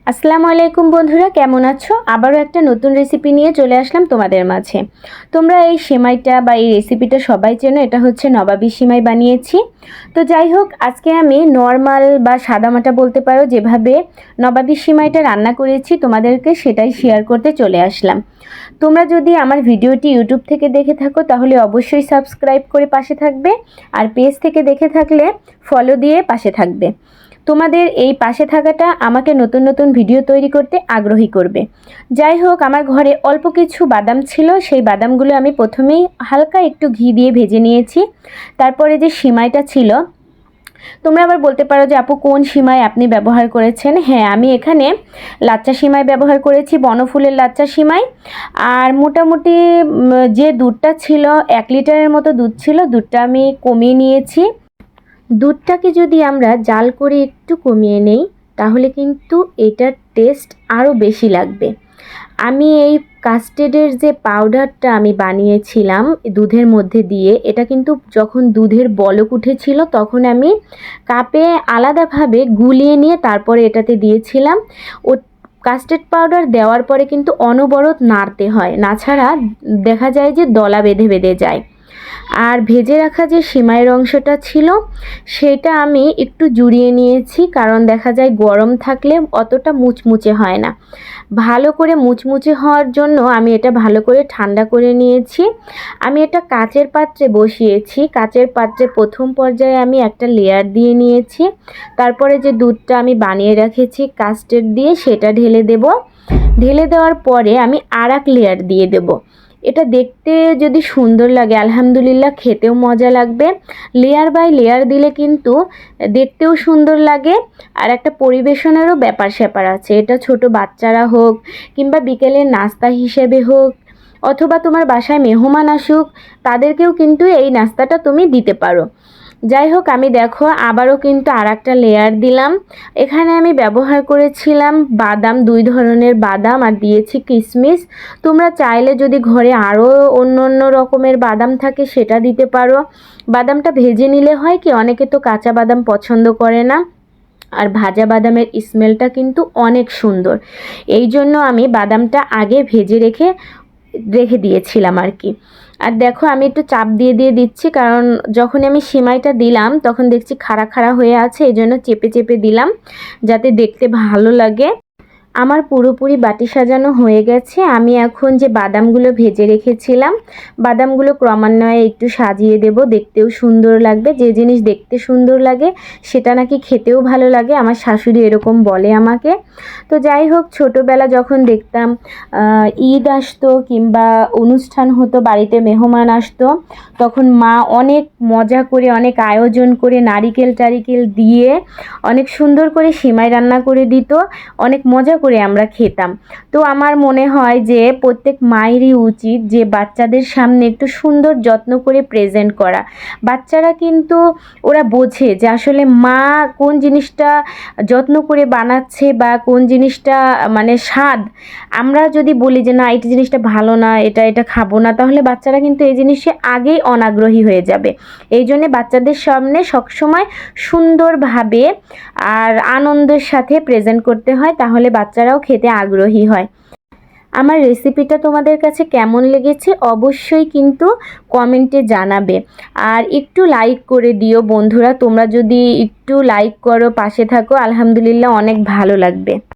আসসালামু আলাইকুম বন্ধুরা, কেমন আছো? আবারও একটা নতুন রেসিপি নিয়ে চলে আসলাম তোমাদের মাঝে। তোমরা এই সেমাইটা বা এই রেসিপিটা সবাই চেনো, এটা হচ্ছে নবাবী সেমাই বানিয়েছি। তো যাই হোক, আজকে আমি নর্মাল বা সাদামাটা বলতে পারো যেভাবে নবাবী সেমাইটা রান্না করেছি তোমাদেরকে সেটাই শেয়ার করতে চলে আসলাম। তোমরা যদি আমার ভিডিওটি ইউটিউব থেকে দেখে থাকো তাহলে অবশ্যই সাবস্ক্রাইব করে পাশে থাকবে, আর পেজ থেকে দেখে থাকলে ফলো দিয়ে পাশে থাকবে। তোমাদের এই পাশে থাকাটা আমাকে নতুন নতুন ভিডিও তৈরি করতে আগ্রহী করবে। যাই হোক, আমার ঘরে অল্প কিছু বাদাম ছিল, সেই বাদামগুলো আমি প্রথমেই হালকা একটু ঘি দিয়ে ভেজে নিয়েছি। তারপরে যে সিমাইটা ছিল, তোমরা আবার বলতে পারো যে আপু কোন সিমাই আপনি ব্যবহার করেছেন। হ্যাঁ, আমি এখানে লাচ্চা সিমাই ব্যবহার করেছি, বনফুলের লাচ্চা সিমাই। আর মোটামুটি যে দুধটা ছিল 1 লিটারের মতো দুধ ছিল, দুধটা আমি কমিয়ে নিয়েছি। দুধটাকে যদি আমরা জাল করে একটু কমিয়ে নেই তাহলে কিন্তু এটার টেস্ট আরও বেশি লাগবে। আমি এই কাস্টার্ডের যে পাউডারটা আমি বানিয়েছিলাম দুধের মধ্যে দিয়ে, এটা কিন্তু যখন দুধের বলক উঠেছিল তখন আমি কাপে আলাদাভাবে গুলিয়ে নিয়ে তারপরে এটাতে দিয়েছিলাম। ও কাস্টার্ড পাউডার দেওয়ার পরে কিন্তু অনবরত নাড়তে হয়, না ছাড়া দেখা যায় যে দলা বেঁধে বেঁধে যায়। আর ভেজে রাখা যে সিমাইয়ের অংশটা ছিল সেটা আমি একটু জুড়িয়ে নিয়েছি, কারণ দেখা যায় গরম থাকলে অতটা মুচমুচে হয় না। ভালো করে মুচমুচে হওয়ার জন্য আমি এটা ভালো করে ঠান্ডা করে নিয়েছি। আমি এটা কাচের পাত্রে বসিয়েছি। কাচের পাত্রে প্রথম পর্যায়ে আমি একটা লেয়ার দিয়ে নিয়েছি, তারপরে যে দুধটা আমি বানিয়ে রেখেছি কাস্টার্ড দিয়ে সেটা ঢেলে দেব। ঢেলে দেওয়ার পরে আমি আর এক লেয়ার দিয়ে দেব। এটা দেখতে যদি সুন্দর লাগে আলহামদুলিল্লাহ খেতেও মজা লাগবে। লেয়ার বাই লেয়ার দিলে কিন্তু দেখতেও সুন্দর লাগে, আর একটা পরিবেশনেরও ব্যাপার স্যাপার আছে। এটা ছোট বাচ্চারা হোক কিংবা বিকেলের নাস্তা হিসেবে হোক, অথবা তোমার বাসায় মেহমান আসুক তাদেরকেও কিন্তু এই নাস্তাটা তুমি দিতে পারো। যাই হোক, আমি দেখো আবারও কিন্তু আর একটা লেয়ার দিলাম। এখানে আমি ব্যবহার করেছিলাম বাদাম, 2 ধরনের বাদাম, আর দিয়েছি কিশমিশ। তোমরা চাইলে যদি ঘরে আরও অন্য অন্য রকমের বাদাম থাকে সেটা দিতে পারো। বাদামটা ভেজে নিলে হয় কি, অনেকে তো কাঁচা বাদাম পছন্দ করে না, আর ভাজা বাদামের স্মেলটা কিন্তু অনেক সুন্দর। এই জন্য আমি বাদামটা আগে ভেজে রেখে দিয়েছিলাম আর কি। আর দেখো আমি একটু চাপ দিয়ে দিচ্ছি, কারণ যখন আমি সিমাইটা দিলাম তখন দেখছি খাড়া খাড়া হয়ে আছে, এই জন্য চেপে চেপে দিলাম যাতে দেখতে ভালো লাগে। আমার পুরোপুরি বাটি সাজানো হয়ে গেছে। আমি এখন যে বাদামগুলো ভেজে রেখেছিলাম, বাদামগুলো ক্রমান্বয়ে একটু সাজিয়ে দেব, দেখতেও সুন্দর লাগবে। যে জিনিস দেখতে সুন্দর লাগে সেটা নাকি খেতেও ভালো লাগে, আমার শাশুড়ি এরকম বলে আমাকে। তো যাই হোক, ছোটোবেলা যখন দেখতাম ঈদ আসতো কিংবা অনুষ্ঠান হতো, বাড়িতে মেহমান আসতো, তখন মা অনেক মজা করে, অনেক আয়োজন করে নারিকেল টারিকেল দিয়ে অনেক সুন্দর করে সিমাই রান্না করে দিত, অনেক মজা করে আমরা খেতাম। তো আমার মনে হয় যে প্রত্যেক মায়েরই উচিত যে বাচ্চাদের সামনে একটু সুন্দর যত্ন করে প্রেজেন্ট করা। বাচ্চারা কিন্তু ওরা বোঝে যে আসলে মা কোন জিনিসটা যত্ন করে বানাচ্ছে বা কোন জিনিসটা মানে স্বাদ। আমরা যদি বলি যে না এই জিনিসটা ভালো না, এটা খাবো না, তাহলে বাচ্চারা কিন্তু এই জিনিসে আগেই অনাগ্রহী হয়ে যাবে। এই জন্যে বাচ্চাদের সামনে সবসময় সুন্দরভাবে আর আনন্দের সাথে প্রেজেন্ট করতে হয়, তাহলে বাচ্চারাও খেতে আগ্রহী হয়। আমার রেসিপিটা তোমাদের কাছে কেমন লেগেছে অবশ্যই কিন্তু কমেন্টে জানাবে, আর একটু লাইক করে দিও বন্ধুরা। তোমরা যদি একটু লাইক করো, পাশে থাকো, আলহামদুলিল্লাহ অনেক ভালো লাগবে।